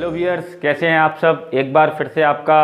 Hello viewers, कैसे हैं आप सब। एक बार फिर से आपका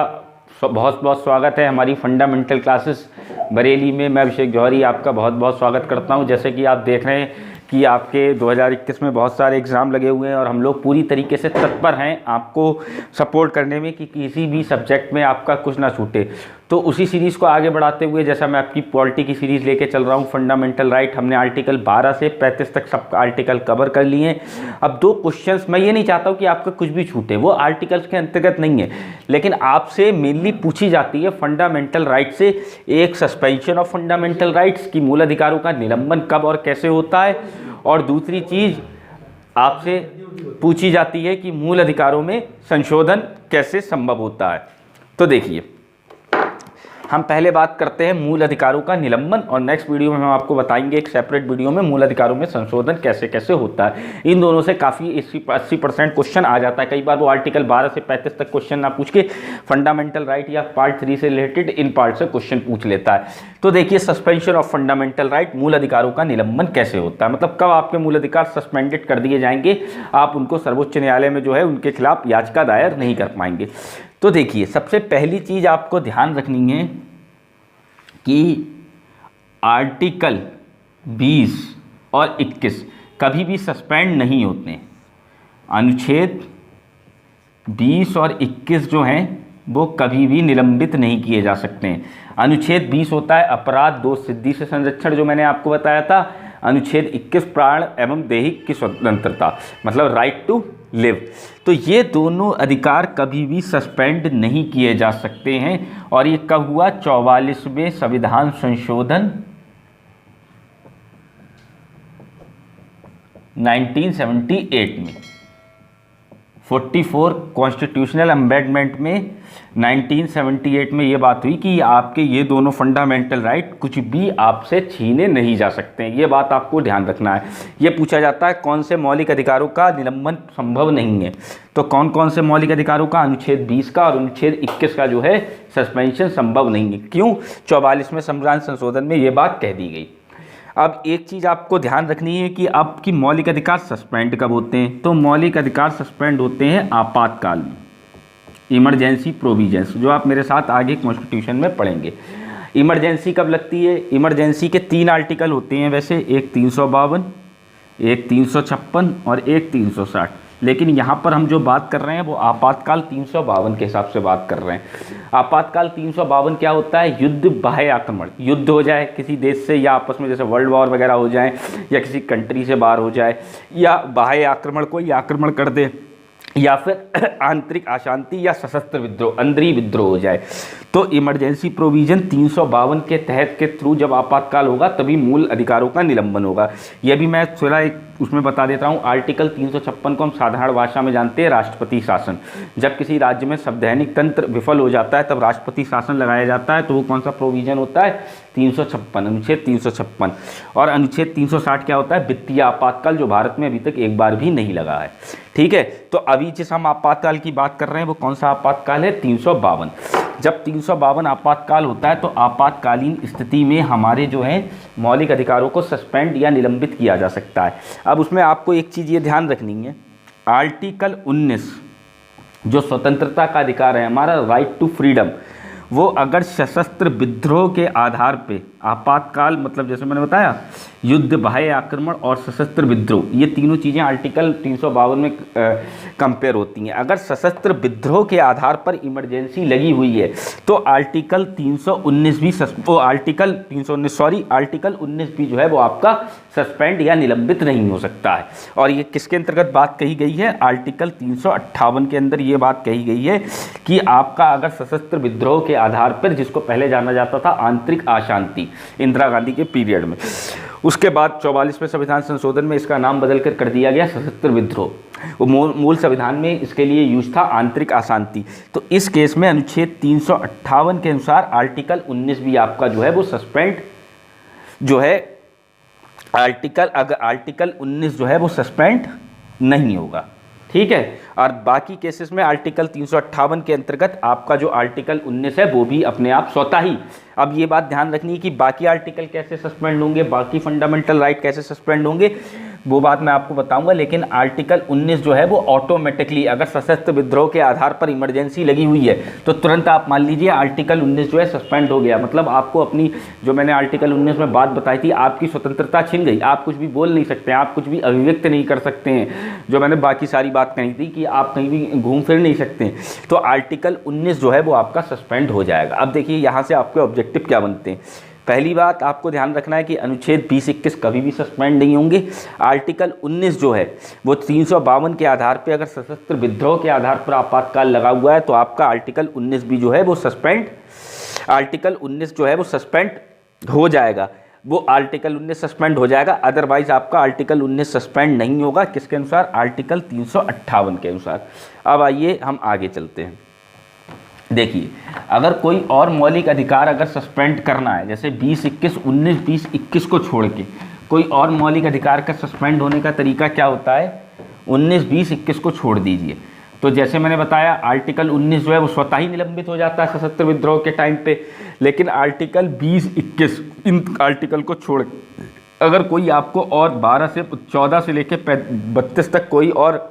बहुत बहुत स्वागत है हमारी फंडामेंटल क्लासेस बरेली में। मैं अभिषेक जौहरी आपका बहुत बहुत स्वागत करता हूं। जैसे कि आप देख रहे हैं कि आपके 2021 में बहुत सारे एग्ज़ाम लगे हुए हैं और हम लोग पूरी तरीके से तत्पर हैं आपको सपोर्ट करने में कि किसी भी सब्जेक्ट में आपका कुछ ना छूटे। तो उसी सीरीज़ को आगे बढ़ाते हुए जैसा मैं आपकी पॉलिटी की सीरीज़ लेके चल रहा हूँ फंडामेंटल राइट, हमने आर्टिकल 12 से 35 तक सब आर्टिकल कवर कर लिए हैं। अब दो क्वेश्चंस, मैं ये नहीं चाहता हूँ कि आपका कुछ भी छूटे, वो आर्टिकल्स के अंतर्गत नहीं है, लेकिन आपसे मेनली पूछी जाती है फंडामेंटल राइट से एक सस्पेंशन ऑफ फंडामेंटल राइट्स की मूल अधिकारों का निलंबन कब और कैसे होता है, और दूसरी चीज़ आपसे पूछी जाती है कि मूल अधिकारों में संशोधन कैसे संभव होता है। तो देखिए, हम पहले बात करते हैं मूल अधिकारों का निलंबन और नेक्स्ट वीडियो में हम आपको बताएंगे एक सेपरेट वीडियो में मूल अधिकारों में संशोधन कैसे कैसे होता है। इन दोनों से काफ़ी 80% क्वेश्चन आ जाता है। कई बार वो आर्टिकल 12 से 35 तक क्वेश्चन ना पूछ के फंडामेंटल राइट या पार्ट 3 से रिलेटेड इन पार्ट से क्वेश्चन पूछ लेता है। तो देखिए, सस्पेंशन ऑफ फंडामेंटल राइट, मूल अधिकारों का निलंबन कैसे होता है, मतलब कब आपके मूल अधिकार सस्पेंडेड कर दिए जाएंगे, आप उनको सर्वोच्च न्यायालय में जो है उनके खिलाफ याचिका दायर नहीं कर पाएंगे। तो देखिए, सबसे पहली चीज़ आपको ध्यान रखनी है कि आर्टिकल 20 और 21 कभी भी सस्पेंड नहीं होते हैं। अनुच्छेद 20 और 21 जो हैं वो कभी भी निलंबित नहीं किए जा सकते हैं। अनुच्छेद 20 होता है अपराध दोष सिद्धि से संरक्षण, जो मैंने आपको बताया था। अनुच्छेद 21 प्राण एवं दैहिक की स्वतंत्रता, मतलब राइट टू लिव। तो ये दोनों अधिकार कभी भी सस्पेंड नहीं किए जा सकते हैं। और ये कब हुआ? 44वें संविधान संशोधन 1978 में, 44 कॉन्स्टिट्यूशनल अमेंडमेंट में 1978 में ये बात हुई कि आपके ये दोनों फंडामेंटल राइट कुछ भी आपसे छीने नहीं जा सकते हैं। ये बात आपको ध्यान रखना है। ये पूछा जाता है कौन से मौलिक अधिकारों का निलंबन संभव नहीं है, तो कौन कौन से मौलिक अधिकारों का? अनुच्छेद 20 का और अनुच्छेद 21 का जो है सस्पेंशन संभव नहीं है। क्यों? 44वें संविधान संशोधन में ये बात कह दी गई। अब एक चीज़ आपको ध्यान रखनी है कि आपकी मौलिक अधिकार सस्पेंड कब होते हैं। तो मौलिक अधिकार सस्पेंड होते हैं आपातकाल में, इमरजेंसी प्रोविजंस, जो आप मेरे साथ आगे कॉन्स्टिट्यूशन में पढ़ेंगे। इमरजेंसी कब लगती है? इमरजेंसी के 3 आर्टिकल होते हैं वैसे, एक 352, एक 356 और एक 360, लेकिन यहाँ पर हम जो बात कर रहे हैं वो आपातकाल 352 के हिसाब से बात कर रहे हैं। आपातकाल 352 क्या होता है? युद्ध, बाह्य आक्रमण, युद्ध हो जाए किसी देश से या आपस में, जैसे वर्ल्ड वॉर वगैरह हो जाए, या किसी कंट्री से बाहर हो जाए, या बाह्य आक्रमण कोई आक्रमण कर दे, या फिर आंतरिक अशांति या सशस्त्र विद्रोह, अंदरी विद्रोह हो जाए, तो इमरजेंसी प्रोविजन 352 के तहत के थ्रू जब आपातकाल होगा तभी मूल अधिकारों का निलंबन होगा। यह भी मैं थोड़ा एक उसमें बता देता हूँ। आर्टिकल 356 को हम साधारण भाषा में जानते हैं राष्ट्रपति शासन। जब किसी राज्य में संवैधानिक तंत्र विफल हो जाता है तब राष्ट्रपति शासन लगाया जाता है, तो वो कौन सा प्रोविजन होता है? 356, अनुच्छेद 356। और अनुच्छेद 360 क्या होता है? वित्तीय आपातकाल, जो भारत में अभी तक एक बार भी नहीं लगा है। ठीक है, तो अभी जिस हम आपातकाल की बात कर रहे हैं वो कौन सा आपातकाल है? 352। जब 352 आपातकाल होता है तो आपातकालीन स्थिति में हमारे जो है मौलिक अधिकारों को सस्पेंड या निलंबित किया जा सकता है। अब उसमें आपको एक चीज़ ये ध्यान रखनी है, आर्टिकल 19 जो स्वतंत्रता का अधिकार है हमारा, राइट टू फ्रीडम, वो अगर सशस्त्र विद्रोह के आधार पे आपातकाल, मतलब जैसे मैंने बताया युद्ध, बाह्य आक्रमण और सशस्त्र विद्रोह, ये तीनों चीज़ें आर्टिकल 352 में कंपेयर होती हैं। अगर सशस्त्र विद्रोह के आधार पर इमरजेंसी लगी हुई है तो आर्टिकल 319 भी आर्टिकल 19 भी जो है वो आपका सस्पेंड या निलंबित नहीं हो सकता है। और ये किसके अंतर्गत बात कही गई है? आर्टिकल 358 के अंदर ये बात कही गई है कि आपका अगर सशस्त्र विद्रोह के आधार पर, जिसको पहले जाना जाता था आंतरिक अशांति, इंदिरा गांधी के पीरियड में, उसके बाद 44वें संविधान संशोधन में इसका नाम बदल कर दिया गया सशस्त्र विद्रोह। वो मूल संविधान में इसके लिए यूज था आंतरिक अशांति। तो इस केस में अनुच्छेद 358 के अनुसार आर्टिकल 19 भी आपका जो है वो सस्पेंड जो है आर्टिकल 19 जो है वो सस्पेंड नहीं होगा। ठीक है, और बाकी केसेस में आर्टिकल 358 के अंतर्गत आपका जो आर्टिकल 19 है वो भी अपने आप स्वतः ही, अब ये बात ध्यान रखनी है कि बाकी आर्टिकल कैसे सस्पेंड होंगे, बाकी फंडामेंटल राइट कैसे सस्पेंड होंगे, वो बात मैं आपको बताऊंगा। लेकिन आर्टिकल 19 जो है वो ऑटोमेटिकली, अगर सशस्त्र विद्रोह के आधार पर इमरजेंसी लगी हुई है तो तुरंत आप मान लीजिए आर्टिकल 19 जो है सस्पेंड हो गया। मतलब आपको अपनी, जो मैंने आर्टिकल 19 में बात बताई थी, आपकी स्वतंत्रता छिन गई, आप कुछ भी बोल नहीं सकते हैं, आप कुछ भी अभिव्यक्त नहीं कर सकते हैं। जो मैंने बाकी सारी बात कही थी कि आप कहीं भी घूम फिर नहीं सकते हैं, तो आर्टिकल 19 जो है वो आपका सस्पेंड हो जाएगा। अब देखिए यहाँ से आपके ऑब्जेक्टिव क्या बनते हैं। पहली बात आपको ध्यान रखना है कि अनुच्छेद 20-21 कभी भी सस्पेंड नहीं होंगे। आर्टिकल 19 जो है वो 352 के आधार पे, अगर सशस्त्र विद्रोह के आधार पर आपातकाल लगा हुआ है तो आपका आर्टिकल 19 भी जो है वो सस्पेंड, आर्टिकल 19 जो है वो सस्पेंड हो जाएगा। वो आर्टिकल 19 सस्पेंड हो जाएगा। अदरवाइज आपका आर्टिकल 19 सस्पेंड नहीं होगा। किसके अनुसार? आर्टिकल 358 के अनुसार। अब आइए हम आगे चलते हैं। देखिए, अगर कोई और मौलिक अधिकार अगर सस्पेंड करना है, जैसे 20-21, 19-20-21 को छोड़ के कोई और मौलिक अधिकार का सस्पेंड होने का तरीका क्या होता है? 19-20-21 को छोड़ दीजिए। तो जैसे मैंने बताया आर्टिकल 19 जो है वो स्वतः ही निलंबित हो जाता है सशस्त्र विद्रोह के टाइम पे। लेकिन आर्टिकल 20-21, इन आर्टिकल को छोड़ अगर कोई आपको और 14 से लेकर 32 तक कोई और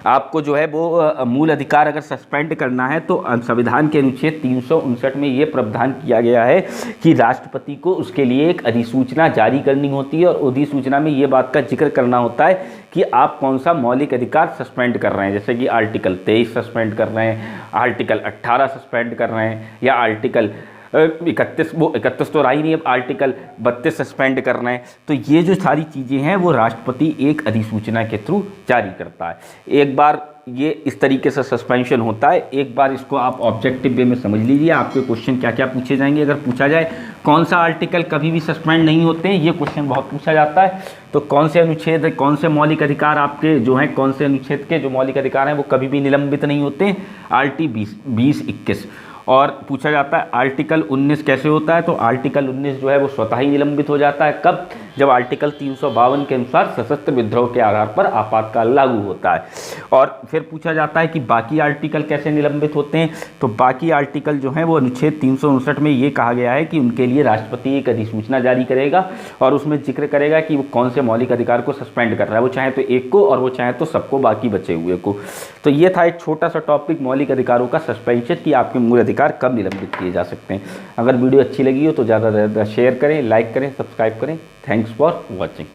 आपको जो है वो मूल अधिकार अगर सस्पेंड करना है तो संविधान के अनुच्छेद 359 में ये प्रावधान किया गया है कि राष्ट्रपति को उसके लिए एक अधिसूचना जारी करनी होती है, और अधिसूचना में ये बात का जिक्र करना होता है कि आप कौन सा मौलिक अधिकार सस्पेंड कर रहे हैं। जैसे कि आर्टिकल 23 सस्पेंड कर रहे हैं, आर्टिकल 18 सस्पेंड कर रहे हैं, या आर्टिकल 31 तो रहा ही नहीं, अब आर्टिकल 32 सस्पेंड करना है। तो ये जो सारी चीज़ें हैं वो राष्ट्रपति एक अधिसूचना के थ्रू जारी करता है। एक बार ये इस तरीके से सस्पेंशन होता है। एक बार इसको आप ऑब्जेक्टिव वे में समझ लीजिए, आपके क्वेश्चन क्या क्या पूछे जाएंगे। अगर पूछा जाए कौन सा आर्टिकल कभी भी सस्पेंड नहीं होते हैं, ये क्वेश्चन बहुत पूछा जाता है। तो कौन से अनुच्छेद, कौन से मौलिक अधिकार आपके जो हैं, कौन से अनुच्छेद के जो मौलिक अधिकार हैं वो कभी भी निलंबित नहीं होते हैं? आर्टी 20-21। और पूछा जाता है आर्टिकल 19 कैसे होता है? तो आर्टिकल 19 जो है वो स्वतः ही निलंबित हो जाता है। कब? जब आर्टिकल 352 के अनुसार सशस्त्र विद्रोह के आधार पर आपातकाल लागू होता है। और फिर पूछा जाता है कि बाकी आर्टिकल कैसे निलंबित होते हैं? तो बाकी आर्टिकल जो हैं वो अनुच्छेद 359 में ये कहा गया है कि उनके लिए राष्ट्रपति एक अधिसूचना जारी करेगा और उसमें जिक्र करेगा कि वो कौन से मौलिक अधिकार को सस्पेंड कर रहा है। वो चाहे तो एक को और वो चाहे तो सबको, बाकी बचे हुए को। तो ये था एक छोटा सा टॉपिक मौलिक अधिकारों का सस्पेंशन, कि आपके मूल अधिकार कब निलंबित किए जा सकते हैं। अगर वीडियो अच्छी लगी हो तो ज़्यादा से ज़्यादा शेयर करें, लाइक करें, सब्सक्राइब करें। Thanks for watching.